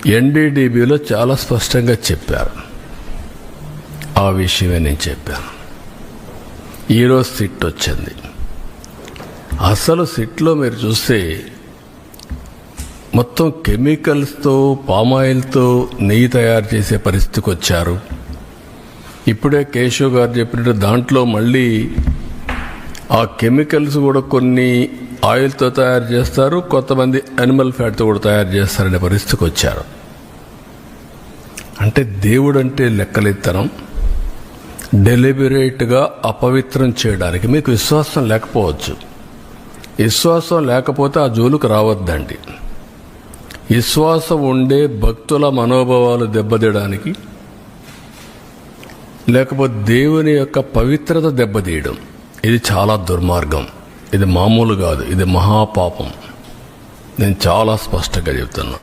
ఎన్డీడీబీలో చాలా స్పష్టంగా చెప్పారు. ఆ విషయమే నేను చెప్పాను. ఈరోజు సిట్ వచ్చింది. అసలు సిట్లో మీరు చూస్తే మొత్తం కెమికల్స్తో, పామాయిల్తో నెయ్యి తయారు చేసే పరిస్థితికి వచ్చారు. ఇప్పుడే కేశవ్ గారు చెప్పినట్టు దాంట్లో మళ్ళీ ఆ కెమికల్స్ కూడా కొన్ని ఆయిల్తో తయారు చేస్తారు, కొంతమంది యానిమల్ ఫ్యాట్తో కూడా తయారు చేస్తారనే పరిస్థితికి వచ్చారు. అంటే దేవుడు అంటే లెక్కలెత్తనం, డెలిబరేట్గా అపవిత్రం చేయడానికి మీకు విశ్వాసం లేకపోవచ్చు. విశ్వాసం లేకపోతే ఆ జోలుకు రావద్దండి. విశ్వాసం ఉండే భక్తుల మనోభావాలు దెబ్బతీయడానికి, లేకపోతే దేవుని యొక్క పవిత్రత దెబ్బతీయడం, ఇది చాలా దుర్మార్గం. ఇది మామూలు కాదు, ఇది మహాపాపం. నేను చాలా స్పష్టంగా చెప్తున్నా.